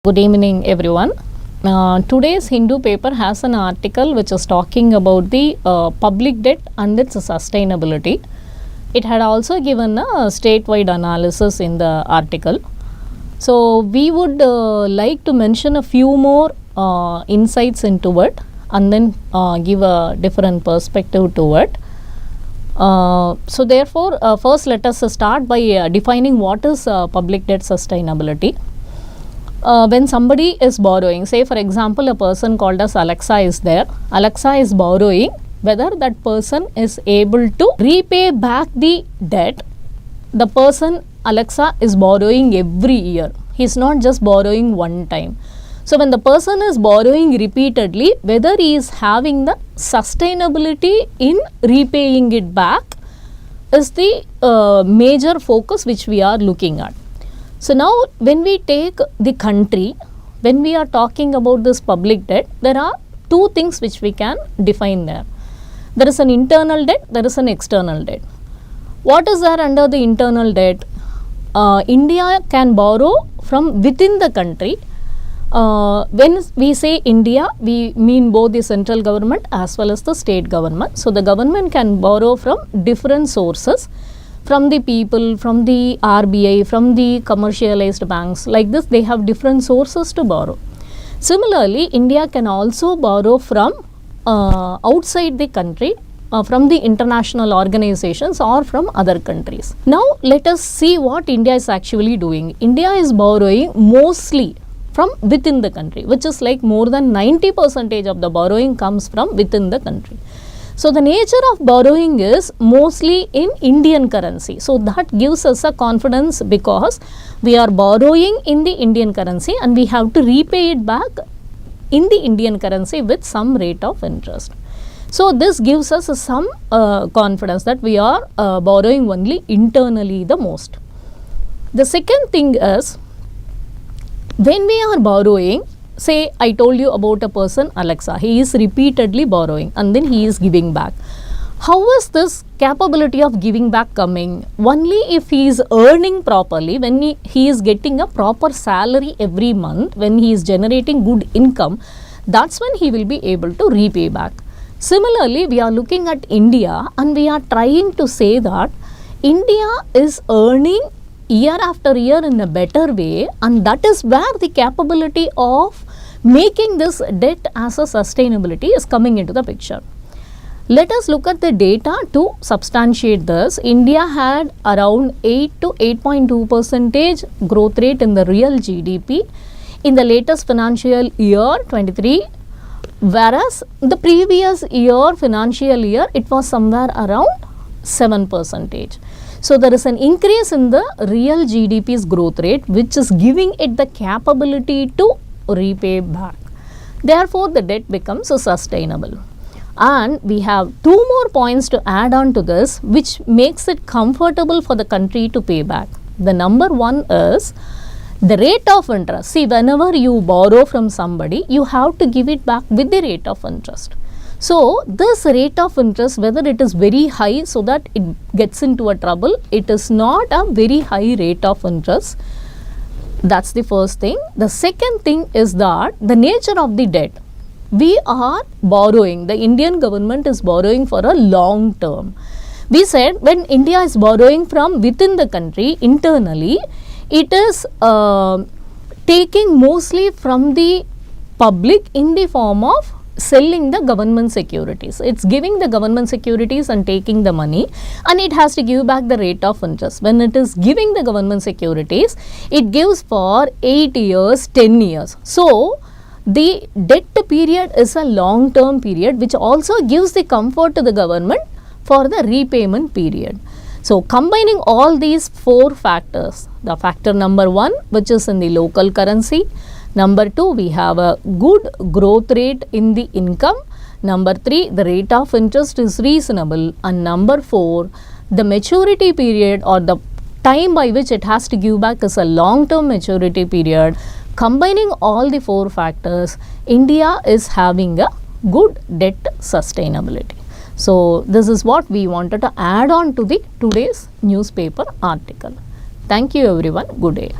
Good evening everyone. Today's Hindu paper has an article which is talking about the public debt and its sustainability. It had also given a statewide analysis in the article. So we would like to mention a few more insights into it and then give a different perspective to it. So therefore first let us start by defining what is public debt sustainability. When somebody is borrowing, say for example a person called as Alexa is there. Alexa is borrowing, whether that person is able to repay back the debt. The person Alexa is borrowing every year. He is not just borrowing one time. So when the person is borrowing repeatedly, whether he is having the sustainability in repaying it back is the major focus which we are looking at. So now when we take the country, when we are talking about this public debt, there are two things which we can define there. There is an internal debt, there is an external debt. What is there under the internal debt? India can borrow from within the country. When we say India, we mean both the central government as well as the state government. So the government can borrow from different sources, from the people, from the RBI, from the commercialized banks. Like this, they have different sources to borrow. Similarly, India can also borrow from outside the country, from the international organizations or from other countries. Now, let us see what India is actually doing. India is borrowing mostly from within the country, which is like more than 90% of the borrowing comes from within the country. So the nature of borrowing is mostly in Indian currency. So that gives us a confidence because we are borrowing in the Indian currency and we have to repay it back in the Indian currency with some rate of interest. So this gives us some confidence that we are borrowing only internally the most. The second thing is, when we are borrowing, say I told you about a person Alexa, he is repeatedly borrowing and then he is giving back. How is this capability of giving back coming? Only if he is earning properly, when he is getting a proper salary every month, when he is generating good income, that's when he will be able to repay back. Similarly, we are looking at India and we are trying to say that India is earning year after year in a better way, and that is where the capability of making this debt as a sustainability is coming into the picture. Let us look at the data to substantiate this. India had around 8 to 8.2% growth rate in the real GDP in the latest financial year 23, whereas the previous year financial year it was somewhere around 7%. So there is an increase in the real GDP's growth rate, which is giving it the capability to repay back. Therefore, the debt becomes sustainable. And we have two more points to add on to this, which makes it comfortable for the country to pay back. The number one is the rate of interest. See, whenever you borrow from somebody, you have to give it back with the rate of interest. So this rate of interest, whether it is very high so that it gets into a trouble, it is not a very high rate of interest. That's the first thing. The second thing is that the nature of the debt. We are borrowing, the Indian government is borrowing for a long term. We said when India is borrowing from within the country internally, it is taking mostly from the public in the form of selling the government securities. It's giving the government securities and taking the money, and it has to give back the rate of interest. When it is giving the government securities, it gives for 8 years, 10 years. So the debt period is a long term period, which also gives the comfort to the government for the repayment period. So combining all these four factors, the factor number one, which is in the local currency. Number two, we have a good growth rate in the income. Number three, the rate of interest is reasonable. And number four, the maturity period or the time by which it has to give back is a long-term maturity period. Combining all the four factors, India is having a good debt sustainability. So this is what we wanted to add on to the today's newspaper article. Thank you everyone. Good day.